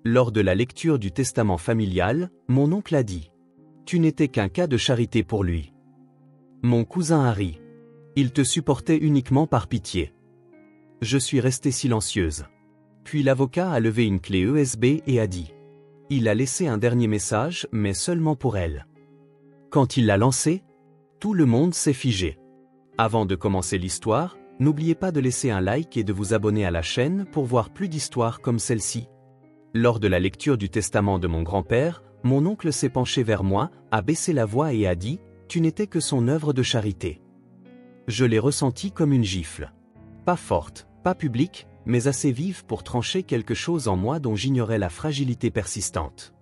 Lors de la lecture du testament familial, mon oncle a dit « Tu n'étais qu'un cas de charité pour lui. Mon cousin Harry. Il te supportait uniquement par pitié. » Je suis restée silencieuse. Puis l'avocat a levé une clé USB et a dit « Il a laissé un dernier message, mais seulement pour elle. » Quand il l'a lancé, tout le monde s'est figé. Avant de commencer l'histoire, n'oubliez pas de laisser un like et de vous abonner à la chaîne pour voir plus d'histoires comme celle-ci. Lors de la lecture du testament de mon grand-père, mon oncle s'est penché vers moi, a baissé la voix et a dit « Tu n'étais que son œuvre de charité. » Je l'ai ressenti comme une gifle. Pas forte, pas publique, mais assez vive pour trancher quelque chose en moi dont j'ignorais la fragilité persistante.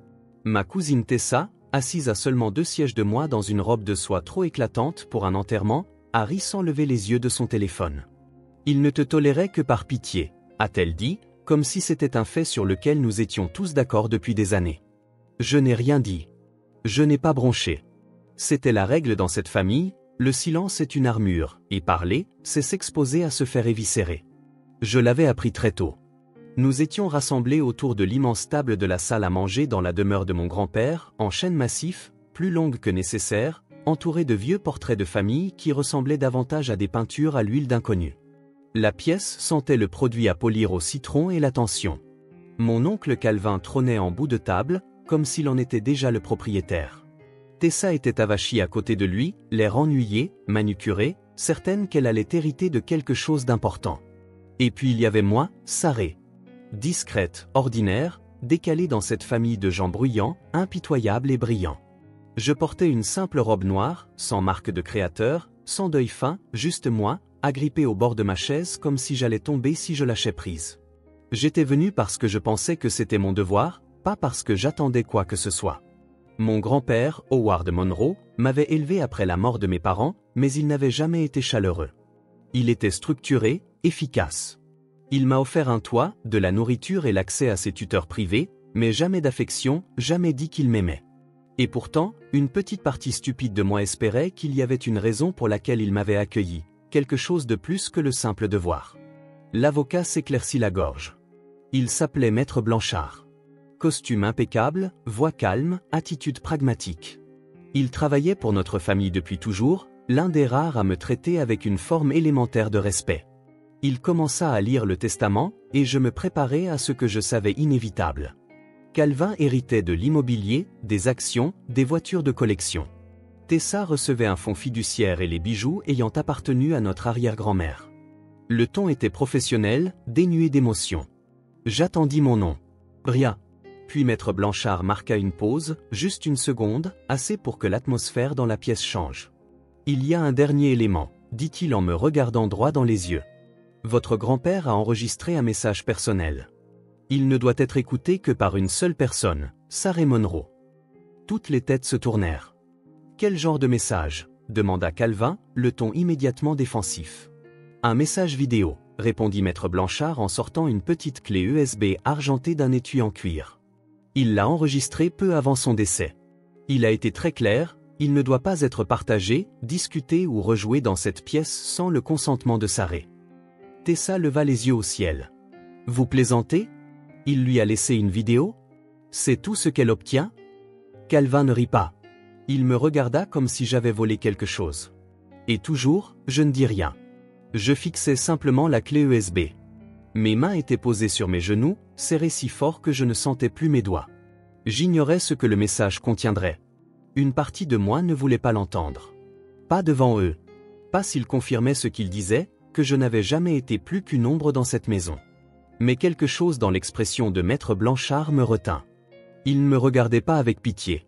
Ma cousine Tessa, assise à seulement 2 sièges de moi dans une robe de soie trop éclatante pour un enterrement, a ri sans lever les yeux de son téléphone. « Il ne te tolérait que par pitié », a-t-elle dit, comme si c'était un fait sur lequel nous étions tous d'accord depuis des années. Je n'ai rien dit. Je n'ai pas bronché. C'était la règle dans cette famille, le silence est une armure, et parler, c'est s'exposer à se faire éviscérer. Je l'avais appris très tôt. Nous étions rassemblés autour de l'immense table de la salle à manger dans la demeure de mon grand-père, en chêne massif, plus longue que nécessaire, entourée de vieux portraits de famille qui ressemblaient davantage à des peintures à l'huile d'inconnu. La pièce sentait le produit à polir au citron et l'attention. Mon oncle Calvin trônait en bout de table, comme s'il en était déjà le propriétaire. Tessa était avachie à côté de lui, l'air ennuyé, manucuré, certaine qu'elle allait hériter de quelque chose d'important. Et puis il y avait moi, Sarée. Discrète, ordinaire, décalée dans cette famille de gens bruyants, impitoyables et brillants. Je portais une simple robe noire, sans marque de créateur, sans deuil fin, juste moi, agrippé au bord de ma chaise comme si j'allais tomber si je lâchais prise. J'étais venu parce que je pensais que c'était mon devoir, pas parce que j'attendais quoi que ce soit. Mon grand-père, Howard Monroe, m'avait élevé après la mort de mes parents, mais il n'avait jamais été chaleureux. Il était structuré, efficace. Il m'a offert un toit, de la nourriture et l'accès à ses tuteurs privés, mais jamais d'affection, jamais dit qu'il m'aimait. Et pourtant, une petite partie stupide de moi espérait qu'il y avait une raison pour laquelle il m'avait accueilli, quelque chose de plus que le simple devoir. L'avocat s'éclaircit la gorge. Il s'appelait Maître Blanchard. Costume impeccable, voix calme, attitude pragmatique. Il travaillait pour notre famille depuis toujours, l'un des rares à me traiter avec une forme élémentaire de respect. Il commença à lire le testament, et je me préparais à ce que je savais inévitable. Calvin héritait de l'immobilier, des actions, des voitures de collection. Tessa recevait un fonds fiduciaire et les bijoux ayant appartenu à notre arrière-grand-mère. Le ton était professionnel, dénué d'émotion. J'attendis mon nom. Rien. Puis Maître Blanchard marqua une pause, juste une seconde, assez pour que l'atmosphère dans la pièce change. Il y a un dernier élément, dit-il en me regardant droit dans les yeux. Votre grand-père a enregistré un message personnel. Il ne doit être écouté que par une seule personne, Sarée Monroe. Toutes les têtes se tournèrent. Quel genre de message ? Demanda Calvin, le ton immédiatement défensif. Un message vidéo, répondit Maître Blanchard en sortant une petite clé USB argentée d'un étui en cuir. Il l'a enregistré peu avant son décès. Il a été très clair, il ne doit pas être partagé, discuté ou rejoué dans cette pièce sans le consentement de Sarée. Tessa leva les yeux au ciel. Vous plaisantez ? Il lui a laissé une vidéo ? C'est tout ce qu'elle obtient ? Calvin ne rit pas. Il me regarda comme si j'avais volé quelque chose. Et toujours, je ne dis rien. Je fixais simplement la clé USB. Mes mains étaient posées sur mes genoux, serrées si fort que je ne sentais plus mes doigts. J'ignorais ce que le message contiendrait. Une partie de moi ne voulait pas l'entendre. Pas devant eux. Pas s'ils confirmaient ce qu'ils disaient, que je n'avais jamais été plus qu'une ombre dans cette maison. Mais quelque chose dans l'expression de Maître Blanchard me retint. Il ne me regardait pas avec pitié.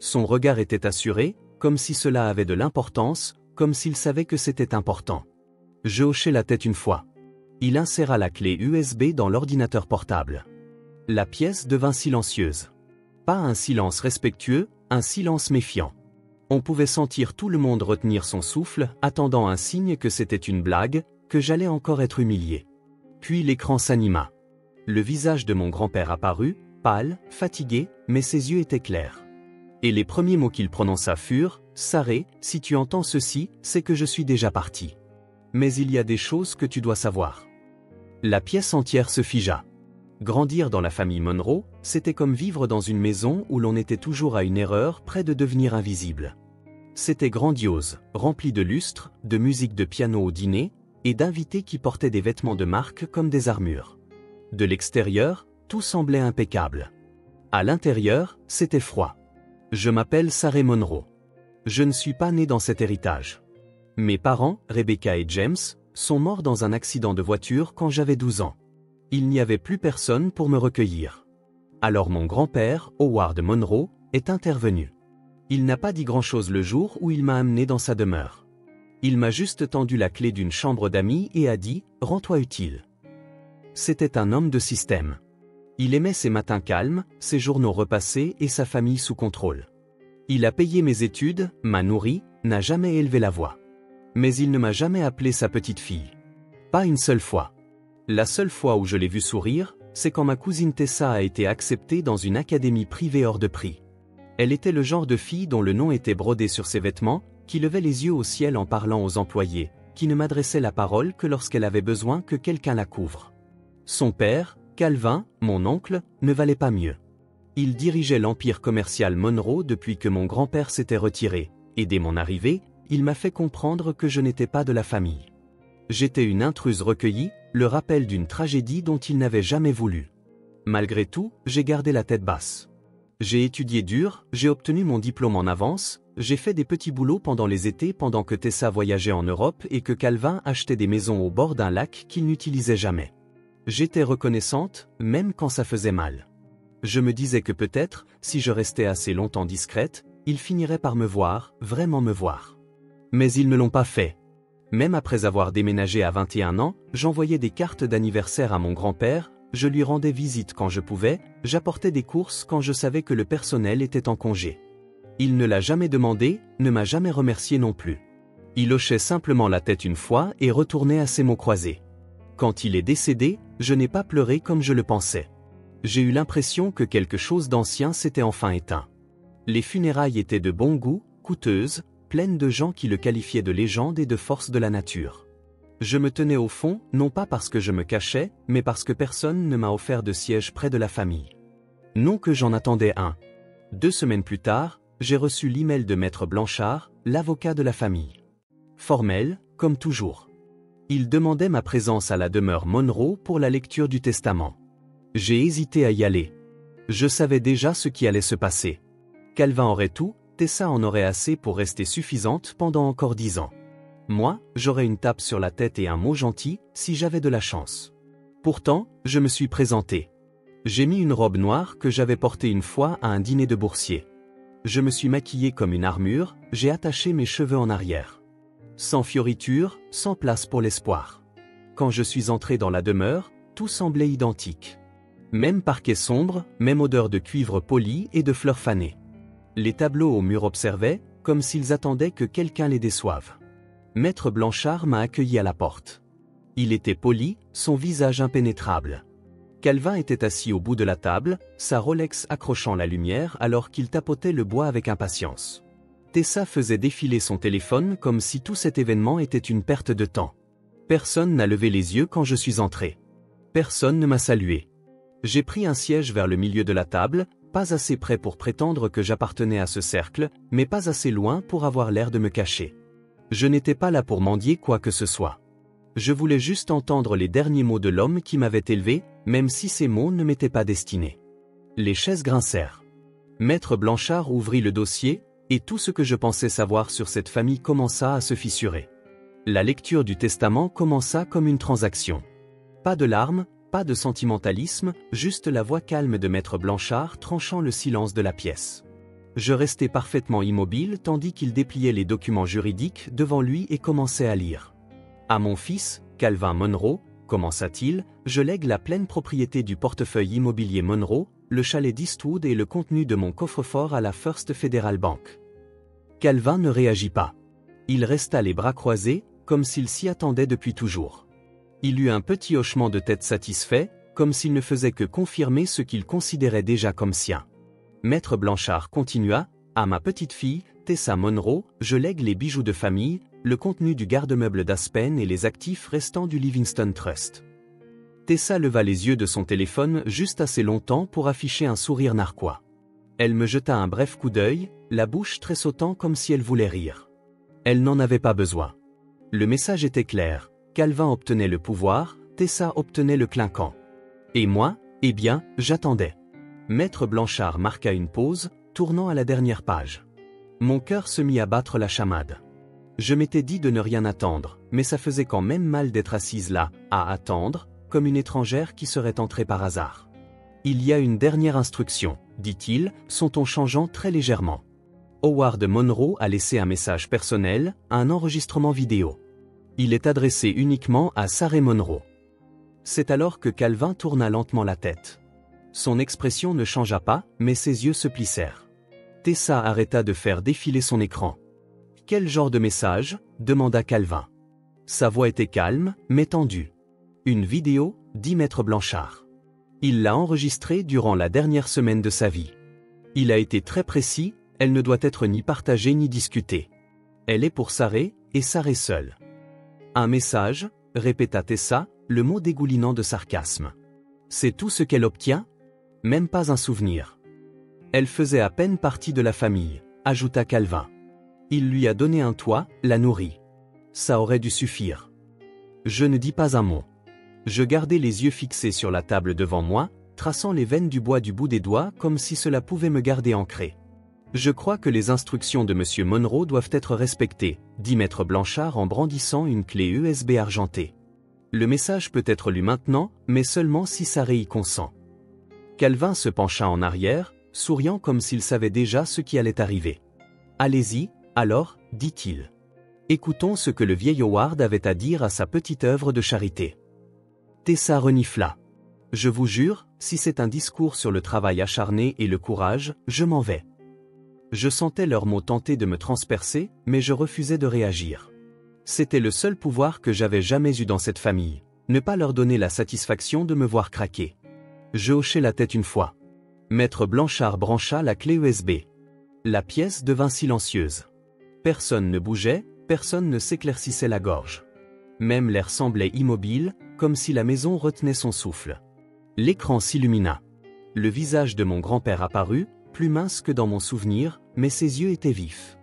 Son regard était assuré, comme si cela avait de l'importance, comme s'il savait que c'était important. Je hochai la tête une fois. Il inséra la clé USB dans l'ordinateur portable. La pièce devint silencieuse. Pas un silence respectueux, un silence méfiant. On pouvait sentir tout le monde retenir son souffle, attendant un signe que c'était une blague, que j'allais encore être humilié. Puis l'écran s'anima. Le visage de mon grand-père apparut, pâle, fatigué, mais ses yeux étaient clairs. Et les premiers mots qu'il prononça furent « Sarée, si tu entends ceci, c'est que je suis déjà parti. Mais il y a des choses que tu dois savoir. » La pièce entière se figea. Grandir dans la famille Monroe, c'était comme vivre dans une maison où l'on était toujours à une erreur près de devenir invisible. C'était grandiose, rempli de lustres, de musique de piano au dîner, et d'invités qui portaient des vêtements de marque comme des armures. De l'extérieur, tout semblait impeccable. À l'intérieur, c'était froid. Je m'appelle Sarah Monroe. Je ne suis pas né dans cet héritage. Mes parents, Rebecca et James, sont morts dans un accident de voiture quand j'avais 12 ans. Il n'y avait plus personne pour me recueillir. Alors mon grand-père, Howard Monroe, est intervenu. Il n'a pas dit grand-chose le jour où il m'a amené dans sa demeure. Il m'a juste tendu la clé d'une chambre d'amis et a dit « Rends-toi utile ». C'était un homme de système. Il aimait ses matins calmes, ses journaux repassés et sa famille sous contrôle. Il a payé mes études, m'a nourri, n'a jamais élevé la voix. Mais il ne m'a jamais appelé sa petite fille. Pas une seule fois. La seule fois où je l'ai vu sourire, c'est quand ma cousine Tessa a été acceptée dans une académie privée hors de prix. Elle était le genre de fille dont le nom était brodé sur ses vêtements, qui levait les yeux au ciel en parlant aux employés, qui ne m'adressait la parole que lorsqu'elle avait besoin que quelqu'un la couvre. Son père, Calvin, mon oncle, ne valait pas mieux. Il dirigeait l'empire commercial Monroe depuis que mon grand-père s'était retiré, et dès mon arrivée, il m'a fait comprendre que je n'étais pas de la famille. J'étais une intruse recueillie, le rappel d'une tragédie dont il n'avait jamais voulu. Malgré tout, j'ai gardé la tête basse. J'ai étudié dur, j'ai obtenu mon diplôme en avance, j'ai fait des petits boulots pendant les étés pendant que Tessa voyageait en Europe et que Calvin achetait des maisons au bord d'un lac qu'il n'utilisait jamais. J'étais reconnaissante, même quand ça faisait mal. Je me disais que peut-être, si je restais assez longtemps discrète, ils finiraient par me voir, vraiment me voir. Mais ils ne l'ont pas fait. Même après avoir déménagé à 21 ans, j'envoyais des cartes d'anniversaire à mon grand-père, je lui rendais visite quand je pouvais, j'apportais des courses quand je savais que le personnel était en congé. Il ne l'a jamais demandé, ne m'a jamais remercié non plus. Il hochait simplement la tête une fois et retournait à ses mots croisés. Quand il est décédé, je n'ai pas pleuré comme je le pensais. J'ai eu l'impression que quelque chose d'ancien s'était enfin éteint. Les funérailles étaient de bon goût, coûteuses, pleines de gens qui le qualifiaient de légende et de force de la nature. Je me tenais au fond, non pas parce que je me cachais, mais parce que personne ne m'a offert de siège près de la famille. Non que j'en attendais un. 2 semaines plus tard, j'ai reçu l'email de Maître Blanchard, l'avocat de la famille. Formel, comme toujours. Il demandait ma présence à la demeure Monroe pour la lecture du testament. J'ai hésité à y aller. Je savais déjà ce qui allait se passer. Calvin aurait tout, Tessa en aurait assez pour rester suffisante pendant encore 10 ans. Moi, j'aurais une tape sur la tête et un mot gentil, si j'avais de la chance. Pourtant, je me suis présenté. J'ai mis une robe noire que j'avais portée une fois à un dîner de boursiers. Je me suis maquillé comme une armure, j'ai attaché mes cheveux en arrière. Sans fioriture, sans place pour l'espoir. Quand je suis entré dans la demeure, tout semblait identique. Même parquet sombre, même odeur de cuivre poli et de fleurs fanées. Les tableaux au mur observaient, comme s'ils attendaient que quelqu'un les déçoive. Maître Blanchard m'a accueilli à la porte. Il était poli, son visage impénétrable. Calvin était assis au bout de la table, sa Rolex accrochant la lumière alors qu'il tapotait le bois avec impatience. Tessa faisait défiler son téléphone comme si tout cet événement était une perte de temps. Personne n'a levé les yeux quand je suis entré. Personne ne m'a salué. J'ai pris un siège vers le milieu de la table, pas assez près pour prétendre que j'appartenais à ce cercle, mais pas assez loin pour avoir l'air de me cacher. Je n'étais pas là pour mendier quoi que ce soit. Je voulais juste entendre les derniers mots de l'homme qui m'avait élevé, même si ces mots ne m'étaient pas destinés. Les chaises grincèrent. Maître Blanchard ouvrit le dossier, et tout ce que je pensais savoir sur cette famille commença à se fissurer. La lecture du testament commença comme une transaction. Pas de larmes, pas de sentimentalisme, juste la voix calme de Maître Blanchard tranchant le silence de la pièce. Je restais parfaitement immobile tandis qu'il dépliait les documents juridiques devant lui et commençait à lire. À mon fils, Calvin Monroe, commença-t-il, je lègue la pleine propriété du portefeuille immobilier Monroe, le chalet d'Eastwood et le contenu de mon coffre-fort à la First Federal Bank. Calvin ne réagit pas. Il resta les bras croisés, comme s'il s'y attendait depuis toujours. Il eut un petit hochement de tête satisfait, comme s'il ne faisait que confirmer ce qu'il considérait déjà comme sien. Maître Blanchard continua, « À ma petite fille, Tessa Monroe, je lègue les bijoux de famille, le contenu du garde-meuble d'Aspen et les actifs restants du Livingston Trust. » Tessa leva les yeux de son téléphone juste assez longtemps pour afficher un sourire narquois. Elle me jeta un bref coup d'œil, la bouche tressautant comme si elle voulait rire. Elle n'en avait pas besoin. Le message était clair. Calvin obtenait le pouvoir, Tessa obtenait le clinquant. Et moi, eh bien, j'attendais. Maître Blanchard marqua une pause, tournant à la dernière page. Mon cœur se mit à battre la chamade. Je m'étais dit de ne rien attendre, mais ça faisait quand même mal d'être assise là, à attendre, comme une étrangère qui serait entrée par hasard. Il y a une dernière instruction, dit-il, son ton changeant très légèrement. Howard Monroe a laissé un message personnel, un enregistrement vidéo. Il est adressé uniquement à Sarah Monroe. C'est alors que Calvin tourna lentement la tête. Son expression ne changea pas, mais ses yeux se plissèrent. Tessa arrêta de faire défiler son écran. « Quel genre de message ?» demanda Calvin. Sa voix était calme, mais tendue. « Une vidéo ?» dit Maître Blanchard. Il l'a enregistrée durant la dernière semaine de sa vie. Il a été très précis, elle ne doit être ni partagée ni discutée. Elle est pour Sarah, et Sarah seule. Un message, répéta Tessa, le mot dégoulinant de sarcasme. C'est tout ce qu'elle obtient ? Même pas un souvenir. Elle faisait à peine partie de la famille, ajouta Calvin. Il lui a donné un toit, l'a nourri. Ça aurait dû suffire. Je ne dis pas un mot. Je gardais les yeux fixés sur la table devant moi, traçant les veines du bois du bout des doigts comme si cela pouvait me garder ancré. Je crois que les instructions de M. Monroe doivent être respectées, dit Maître Blanchard en brandissant une clé USB argentée. Le message peut être lu maintenant, mais seulement si Sarah y consent. Calvin se pencha en arrière, souriant comme s'il savait déjà ce qui allait arriver. Allez-y, alors, dit-il. Écoutons ce que le vieil Howard avait à dire à sa petite œuvre de charité. Tessa renifla. Je vous jure, si c'est un discours sur le travail acharné et le courage, je m'en vais. Je sentais leurs mots tenter de me transpercer, mais je refusais de réagir. C'était le seul pouvoir que j'avais jamais eu dans cette famille, ne pas leur donner la satisfaction de me voir craquer. Je hochai la tête une fois. Maître Blanchard brancha la clé USB. La pièce devint silencieuse. Personne ne bougeait, personne ne s'éclaircissait la gorge. Même l'air semblait immobile, comme si la maison retenait son souffle. L'écran s'illumina. Le visage de mon grand-père apparut, plus mince que dans mon souvenir, mais ses yeux étaient vifs.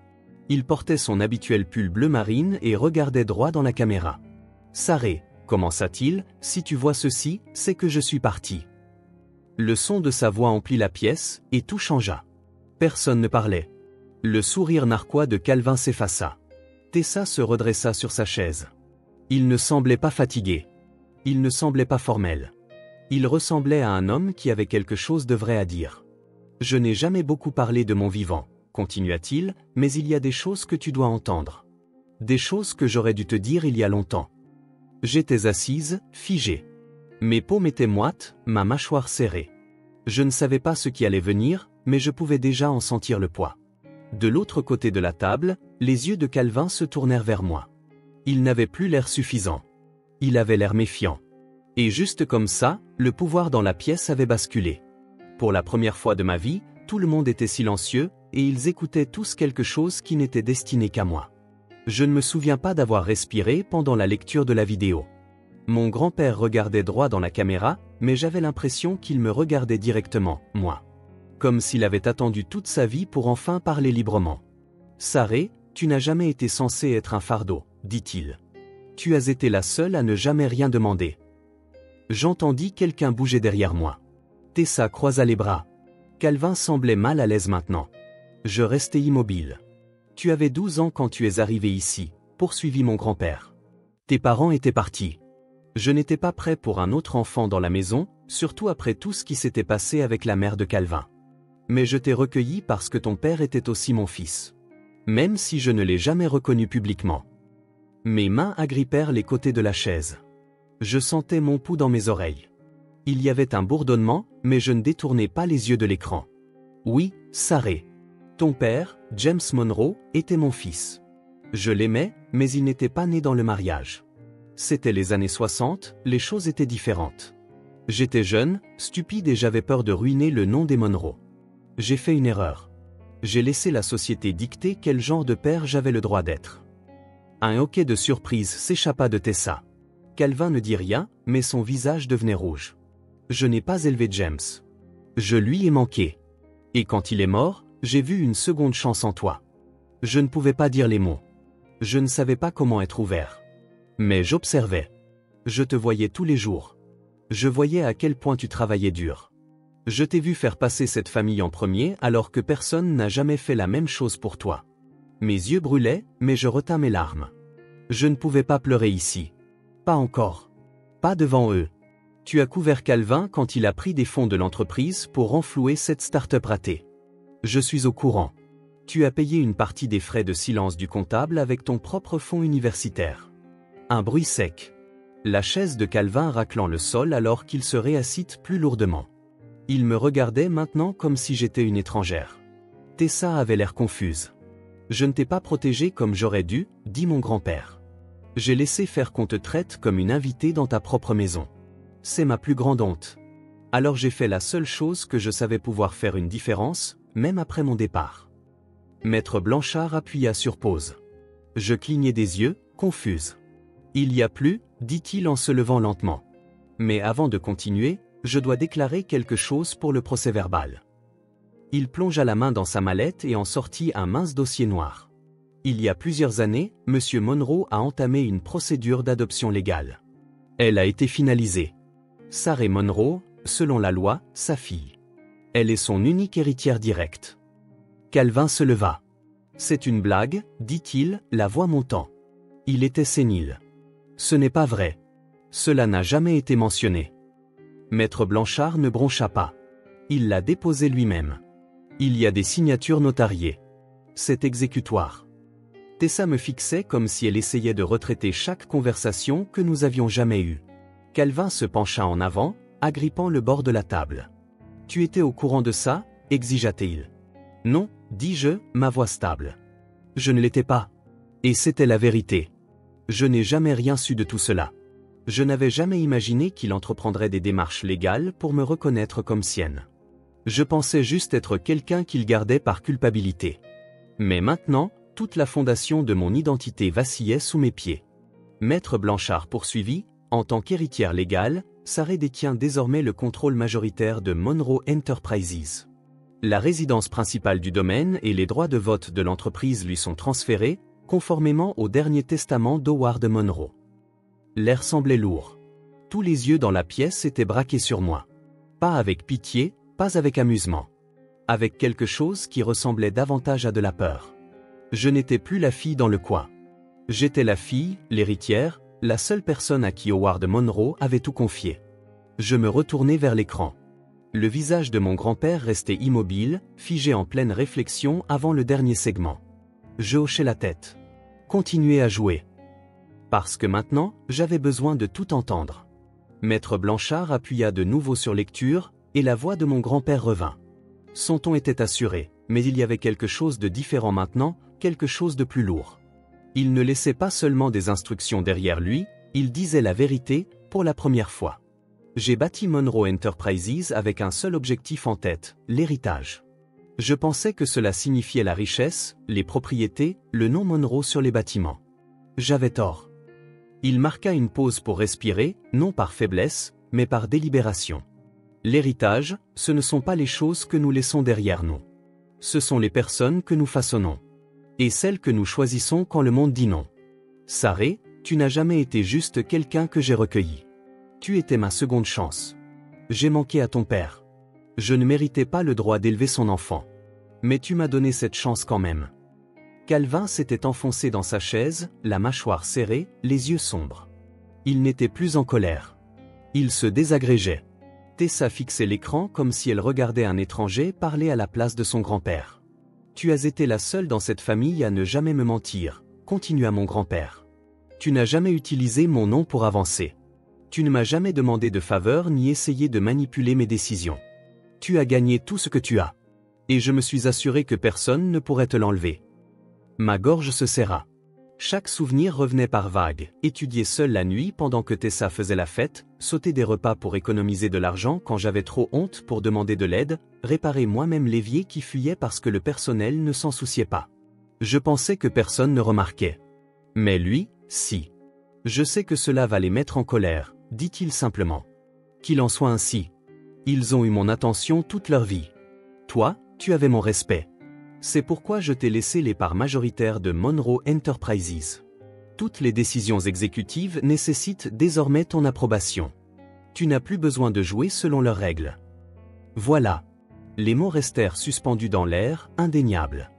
Il portait son habituel pull bleu marine et regardait droit dans la caméra. « Sarah, commença-t-il, si tu vois ceci, c'est que je suis parti. » Le son de sa voix emplit la pièce, et tout changea. Personne ne parlait. Le sourire narquois de Calvin s'effaça. Tessa se redressa sur sa chaise. Il ne semblait pas fatigué. Il ne semblait pas formel. Il ressemblait à un homme qui avait quelque chose de vrai à dire. « Je n'ai jamais beaucoup parlé de mon vivant, » continua-t-il, « mais il y a des choses que tu dois entendre. Des choses que j'aurais dû te dire il y a longtemps. » J'étais assise, figée. Mes paumes étaient moites, ma mâchoire serrée. Je ne savais pas ce qui allait venir, mais je pouvais déjà en sentir le poids. De l'autre côté de la table, les yeux de Calvin se tournèrent vers moi. Il n'avait plus l'air suffisant. Il avait l'air méfiant. Et juste comme ça, le pouvoir dans la pièce avait basculé. Pour la première fois de ma vie, tout le monde était silencieux, et ils écoutaient tous quelque chose qui n'était destiné qu'à moi. Je ne me souviens pas d'avoir respiré pendant la lecture de la vidéo. Mon grand-père regardait droit dans la caméra, mais j'avais l'impression qu'il me regardait directement, moi. Comme s'il avait attendu toute sa vie pour enfin parler librement. « Sarah, tu n'as jamais été censée être un fardeau, » dit-il. « Tu as été la seule à ne jamais rien demander. » J'entendis quelqu'un bouger derrière moi. Tessa croisa les bras. Calvin semblait mal à l'aise maintenant. Je restai immobile. « Tu avais 12 ans quand tu es arrivé ici, » poursuivit mon grand-père. « Tes parents étaient partis. Je n'étais pas prêt pour un autre enfant dans la maison, surtout après tout ce qui s'était passé avec la mère de Calvin. Mais je t'ai recueilli parce que ton père était aussi mon fils. Même si je ne l'ai jamais reconnu publiquement. » Mes mains agrippèrent les côtés de la chaise. Je sentais mon pouls dans mes oreilles. Il y avait un bourdonnement, mais je ne détournai pas les yeux de l'écran. « Oui, Sarah. Ton père, James Monroe, était mon fils. Je l'aimais, mais il n'était pas né dans le mariage. C'était les années 60, les choses étaient différentes. J'étais jeune, stupide et j'avais peur de ruiner le nom des Monroe. J'ai fait une erreur. J'ai laissé la société dicter quel genre de père j'avais le droit d'être. » Un hoquet de surprise s'échappa de Tessa. Calvin ne dit rien, mais son visage devenait rouge. Je n'ai pas élevé James. Je lui ai manqué. Et quand il est mort, j'ai vu une seconde chance en toi. Je ne pouvais pas dire les mots. Je ne savais pas comment être ouvert. Mais j'observais. Je te voyais tous les jours. Je voyais à quel point tu travaillais dur. Je t'ai vu faire passer cette famille en premier alors que personne n'a jamais fait la même chose pour toi. Mes yeux brûlaient, mais je retins mes larmes. Je ne pouvais pas pleurer ici. Pas encore. Pas devant eux. Tu as couvert Calvin quand il a pris des fonds de l'entreprise pour renflouer cette start-up ratée. Je suis au courant. Tu as payé une partie des frais de silence du comptable avec ton propre fonds universitaire. Un bruit sec. La chaise de Calvin raclant le sol alors qu'il se réassit plus lourdement. Il me regardait maintenant comme si j'étais une étrangère. Tessa avait l'air confuse. Je ne t'ai pas protégée comme j'aurais dû, dit mon grand-père. J'ai laissé faire qu'on te traite comme une invitée dans ta propre maison. C'est ma plus grande honte. Alors j'ai fait la seule chose que je savais pouvoir faire une différence, même après mon départ. Maître Blanchard appuya sur pause. Je clignai des yeux, confuse. Il y a plus, dit-il en se levant lentement. Mais avant de continuer, je dois déclarer quelque chose pour le procès-verbal. Il plongea la main dans sa mallette et en sortit un mince dossier noir. Il y a plusieurs années, M. Monroe a entamé une procédure d'adoption légale. Elle a été finalisée. Sarah Monroe, selon la loi, sa fille. Elle est son unique héritière directe. Calvin se leva. C'est une blague, dit-il, la voix montant. Il était sénile. Ce n'est pas vrai. Cela n'a jamais été mentionné. Maître Blanchard ne broncha pas. Il l'a déposé lui-même. Il y a des signatures notariées. C'est exécutoire. Tessa me fixait comme si elle essayait de retraiter chaque conversation que nous avions jamais eue. Calvin se pencha en avant, agrippant le bord de la table. « Tu étais au courant de ça » exigea-t-il. « Non, dis-je, ma voix stable. Je ne l'étais pas. Et c'était la vérité. Je n'ai jamais rien su de tout cela. Je n'avais jamais imaginé qu'il entreprendrait des démarches légales pour me reconnaître comme sienne. Je pensais juste être quelqu'un qu'il gardait par culpabilité. Mais maintenant, toute la fondation de mon identité vacillait sous mes pieds. Maître Blanchard poursuivit, en tant qu'héritière légale, Sarah détient désormais le contrôle majoritaire de Monroe Enterprises. La résidence principale du domaine et les droits de vote de l'entreprise lui sont transférés, conformément au dernier testament d'Howard Monroe. L'air semblait lourd. Tous les yeux dans la pièce étaient braqués sur moi. Pas avec pitié, pas avec amusement. Avec quelque chose qui ressemblait davantage à de la peur. Je n'étais plus la fille dans le coin. J'étais la fille, l'héritière, la seule personne à qui Howard Monroe avait tout confié. Je me retournai vers l'écran. Le visage de mon grand-père restait immobile, figé en pleine réflexion avant le dernier segment. Je hochai la tête. Continuez à jouer. Parce que maintenant, j'avais besoin de tout entendre. Maître Blanchard appuya de nouveau sur lecture, et la voix de mon grand-père revint. Son ton était assuré, mais il y avait quelque chose de différent maintenant, quelque chose de plus lourd. Il ne laissait pas seulement des instructions derrière lui, il disait la vérité, pour la première fois. J'ai bâti Monroe Enterprises avec un seul objectif en tête, l'héritage. Je pensais que cela signifiait la richesse, les propriétés, le nom Monroe sur les bâtiments. J'avais tort. Il marqua une pause pour respirer, non par faiblesse, mais par délibération. L'héritage, ce ne sont pas les choses que nous laissons derrière nous. Ce sont les personnes que nous façonnons. Et celles que nous choisissons quand le monde dit non. Sarah, tu n'as jamais été juste quelqu'un que j'ai recueilli. Tu étais ma seconde chance. J'ai manqué à ton père. Je ne méritais pas le droit d'élever son enfant. Mais tu m'as donné cette chance quand même. Calvin s'était enfoncé dans sa chaise, la mâchoire serrée, les yeux sombres. Il n'était plus en colère. Il se désagrégeait. Tessa fixait l'écran comme si elle regardait un étranger parler à la place de son grand-père. Tu as été la seule dans cette famille à ne jamais me mentir, continua mon grand-père. Tu n'as jamais utilisé mon nom pour avancer. Tu ne m'as jamais demandé de faveur ni essayé de manipuler mes décisions. Tu as gagné tout ce que tu as. Et je me suis assuré que personne ne pourrait te l'enlever. Ma gorge se serra. Chaque souvenir revenait par vagues, étudier seul la nuit pendant que Tessa faisait la fête, sauter des repas pour économiser de l'argent quand j'avais trop honte pour demander de l'aide, réparer moi-même l'évier qui fuyait parce que le personnel ne s'en souciait pas. Je pensais que personne ne remarquait. Mais lui, si. Je sais que cela va les mettre en colère, dit-il simplement. Qu'il en soit ainsi. Ils ont eu mon attention toute leur vie. Toi, tu avais mon respect. C'est pourquoi je t'ai laissé les parts majoritaires de Monroe Enterprises. Toutes les décisions exécutives nécessitent désormais ton approbation. Tu n'as plus besoin de jouer selon leurs règles. Voilà. Les mots restèrent suspendus dans l'air, indéniables.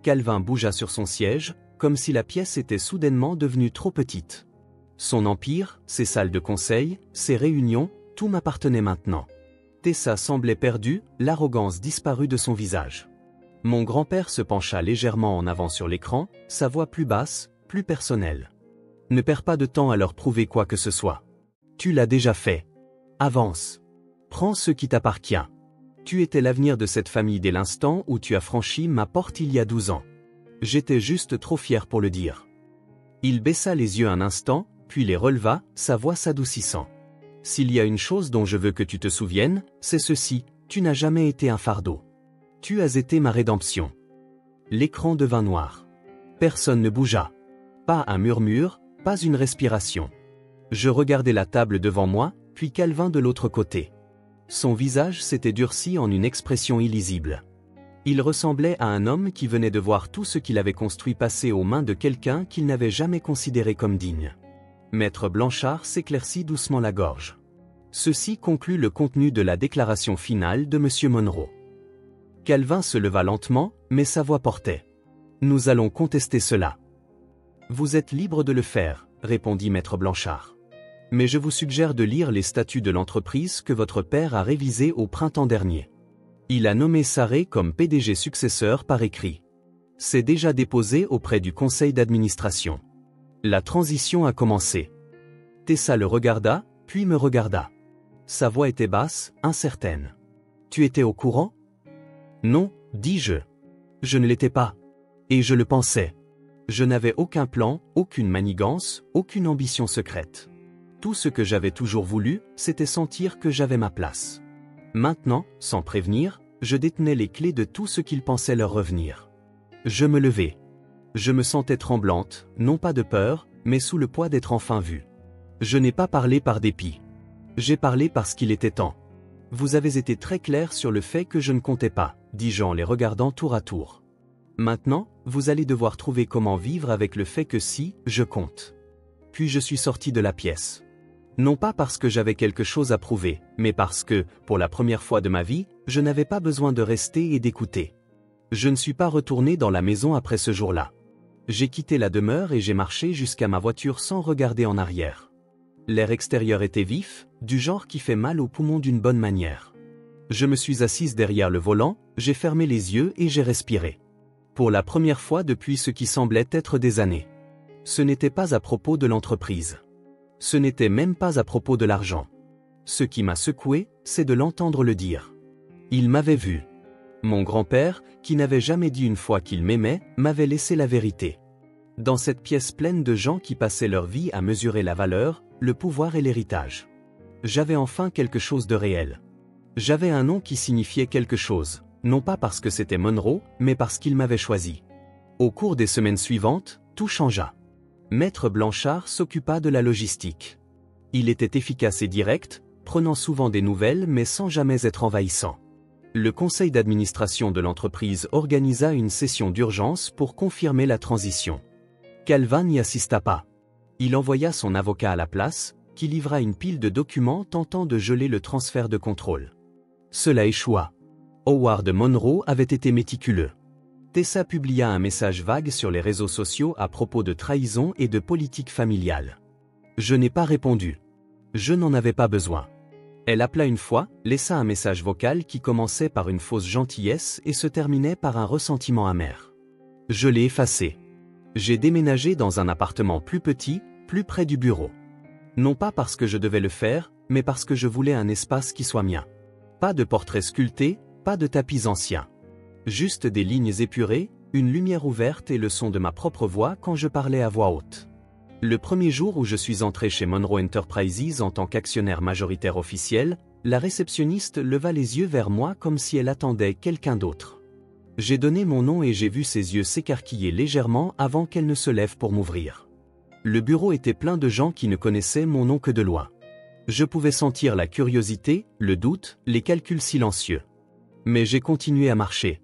Calvin bougea sur son siège, comme si la pièce était soudainement devenue trop petite. Son empire, ses salles de conseil, ses réunions, tout m'appartenait maintenant. Tessa semblait perdue, l'arrogance disparut de son visage. Mon grand-père se pencha légèrement en avant sur l'écran, sa voix plus basse, plus personnelle. Ne perds pas de temps à leur prouver quoi que ce soit. Tu l'as déjà fait. Avance. Prends ce qui t'appartient. Tu étais l'avenir de cette famille dès l'instant où tu as franchi ma porte il y a 12 ans. J'étais juste trop fier pour le dire. Il baissa les yeux un instant, puis les releva, sa voix s'adoucissant. S'il y a une chose dont je veux que tu te souviennes, c'est ceci, tu n'as jamais été un fardeau. Tu as été ma rédemption. L'écran devint noir. Personne ne bougea. Pas un murmure, pas une respiration. Je regardais la table devant moi, puis Calvin de l'autre côté. Son visage s'était durci en une expression illisible. Il ressemblait à un homme qui venait de voir tout ce qu'il avait construit passer aux mains de quelqu'un qu'il n'avait jamais considéré comme digne. Maître Blanchard s'éclaircit doucement la gorge. Ceci conclut le contenu de la déclaration finale de M. Monroe. Calvin se leva lentement, mais sa voix portait. Nous allons contester cela. Vous êtes libre de le faire, répondit Maître Blanchard. Mais je vous suggère de lire les statuts de l'entreprise que votre père a révisés au printemps dernier. Il a nommé Sarré comme PDG successeur par écrit. C'est déjà déposé auprès du conseil d'administration. La transition a commencé. Tessa le regarda, puis me regarda. Sa voix était basse, incertaine. Tu étais au courant? Non, dis-je. Je ne l'étais pas. Et je le pensais. Je n'avais aucun plan, aucune manigance, aucune ambition secrète. Tout ce que j'avais toujours voulu, c'était sentir que j'avais ma place. Maintenant, sans prévenir, je détenais les clés de tout ce qu'ils pensaient leur revenir. Je me levai. Je me sentais tremblante, non pas de peur, mais sous le poids d'être enfin vue. Je n'ai pas parlé par dépit. J'ai parlé parce qu'il était temps. Vous avez été très clair sur le fait que je ne comptais pas, dis-je en les regardant tour à tour. Maintenant, vous allez devoir trouver comment vivre avec le fait que si, je compte. Puis je suis sorti de la pièce. Non pas parce que j'avais quelque chose à prouver, mais parce que, pour la première fois de ma vie, je n'avais pas besoin de rester et d'écouter. Je ne suis pas retourné dans la maison après ce jour-là. J'ai quitté la demeure et j'ai marché jusqu'à ma voiture sans regarder en arrière. L'air extérieur était vif, du genre qui fait mal aux poumons d'une bonne manière. Je me suis assise derrière le volant, j'ai fermé les yeux et j'ai respiré. Pour la première fois depuis ce qui semblait être des années. Ce n'était pas à propos de l'entreprise. Ce n'était même pas à propos de l'argent. Ce qui m'a secoué, c'est de l'entendre le dire. Il m'avait vu. Mon grand-père, qui n'avait jamais dit une fois qu'il m'aimait, m'avait laissé la vérité. Dans cette pièce pleine de gens qui passaient leur vie à mesurer la valeur, le pouvoir et l'héritage. J'avais enfin quelque chose de réel. J'avais un nom qui signifiait quelque chose, non pas parce que c'était Monroe, mais parce qu'il m'avait choisi. Au cours des semaines suivantes, tout changea. Maître Blanchard s'occupa de la logistique. Il était efficace et direct, prenant souvent des nouvelles mais sans jamais être envahissant. Le conseil d'administration de l'entreprise organisa une session d'urgence pour confirmer la transition. Calvin n'y assista pas. Il envoya son avocat à la place, qui livra une pile de documents tentant de geler le transfert de contrôle. Cela échoua. Howard Monroe avait été méticuleux. Tessa publia un message vague sur les réseaux sociaux à propos de trahison et de politique familiale. Je n'ai pas répondu. Je n'en avais pas besoin. Elle appela une fois, laissa un message vocal qui commençait par une fausse gentillesse et se terminait par un ressentiment amer. Je l'ai effacé. J'ai déménagé dans un appartement plus petit, plus près du bureau. Non pas parce que je devais le faire, mais parce que je voulais un espace qui soit mien. Pas de portraits sculptés, pas de tapis anciens. Juste des lignes épurées, une lumière ouverte et le son de ma propre voix quand je parlais à voix haute. Le premier jour où je suis entré chez Monroe Enterprises en tant qu'actionnaire majoritaire officiel, la réceptionniste leva les yeux vers moi comme si elle attendait quelqu'un d'autre. J'ai donné mon nom et j'ai vu ses yeux s'écarquiller légèrement avant qu'elle ne se lève pour m'ouvrir. le bureau était plein de gens qui ne connaissaient mon nom que de loin. Je pouvais sentir la curiosité, le doute, les calculs silencieux. Mais j'ai continué à marcher.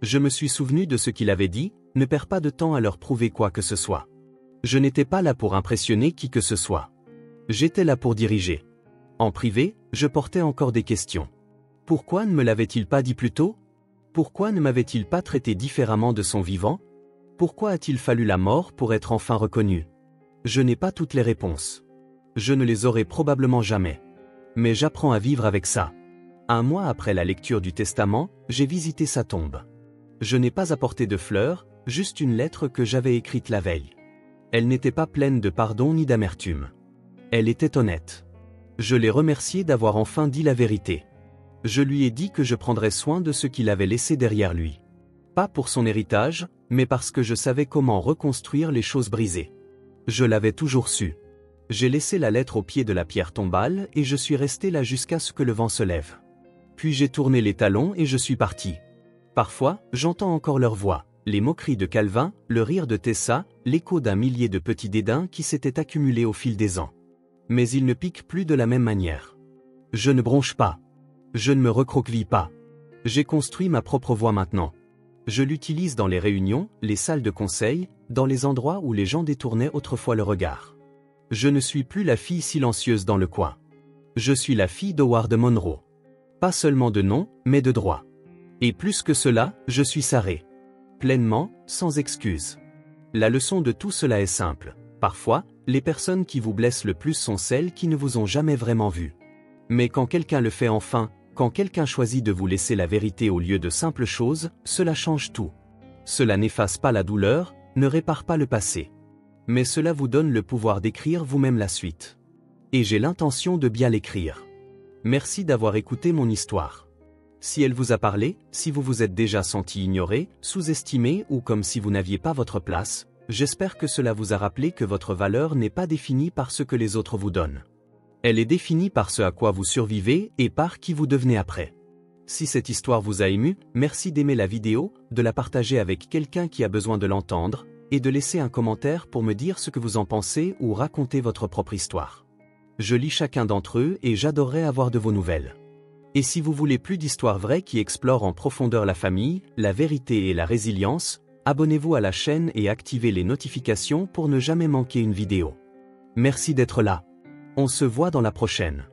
Je me suis souvenu de ce qu'il avait dit, ne perds pas de temps à leur prouver quoi que ce soit. Je n'étais pas là pour impressionner qui que ce soit. J'étais là pour diriger. En privé, je portais encore des questions. Pourquoi ne me l'avait-il pas dit plus tôt? Pourquoi ne m'avait-il pas traité différemment de son vivant? Pourquoi a-t-il fallu la mort pour être enfin reconnu? Je n'ai pas toutes les réponses. Je ne les aurai probablement jamais. Mais j'apprends à vivre avec ça. Un mois après la lecture du testament, j'ai visité sa tombe. Je n'ai pas apporté de fleurs, juste une lettre que j'avais écrite la veille. Elle n'était pas pleine de pardon ni d'amertume. Elle était honnête. Je l'ai remercié d'avoir enfin dit la vérité. Je lui ai dit que je prendrais soin de ce qu'il avait laissé derrière lui. Pas pour son héritage, mais parce que je savais comment reconstruire les choses brisées. Je l'avais toujours su. J'ai laissé la lettre au pied de la pierre tombale et je suis resté là jusqu'à ce que le vent se lève. Puis j'ai tourné les talons et je suis parti. Parfois, j'entends encore leur voix, les moqueries de Calvin, le rire de Tessa, l'écho d'un millier de petits dédains qui s'étaient accumulés au fil des ans. Mais ils ne piquent plus de la même manière. Je ne bronche pas. Je ne me recroqueville pas. J'ai construit ma propre voix maintenant. Je l'utilise dans les réunions, les salles de conseil, dans les endroits où les gens détournaient autrefois le regard. Je ne suis plus la fille silencieuse dans le coin. Je suis la fille d'Howard Monroe. Pas seulement de nom, mais de droit. Et plus que cela, je suis sarré. Pleinement, sans excuse. La leçon de tout cela est simple. Parfois, les personnes qui vous blessent le plus sont celles qui ne vous ont jamais vraiment vu. Mais quand quelqu'un le fait enfin, quand quelqu'un choisit de vous laisser la vérité au lieu de simples choses, cela change tout. Cela n'efface pas la douleur, ne répare pas le passé. Mais cela vous donne le pouvoir d'écrire vous-même la suite. Et j'ai l'intention de bien l'écrire. Merci d'avoir écouté mon histoire. Si elle vous a parlé, si vous vous êtes déjà senti ignoré, sous-estimé ou comme si vous n'aviez pas votre place, j'espère que cela vous a rappelé que votre valeur n'est pas définie par ce que les autres vous donnent. Elle est définie par ce à quoi vous survivez et par qui vous devenez après. Si cette histoire vous a ému, merci d'aimer la vidéo, de la partager avec quelqu'un qui a besoin de l'entendre, et de laisser un commentaire pour me dire ce que vous en pensez ou raconter votre propre histoire. Je lis chacun d'entre eux et j'adorerais avoir de vos nouvelles. Et si vous voulez plus d'histoires vraies qui explorent en profondeur la famille, la vérité et la résilience, abonnez-vous à la chaîne et activez les notifications pour ne jamais manquer une vidéo. Merci d'être là. On se voit dans la prochaine.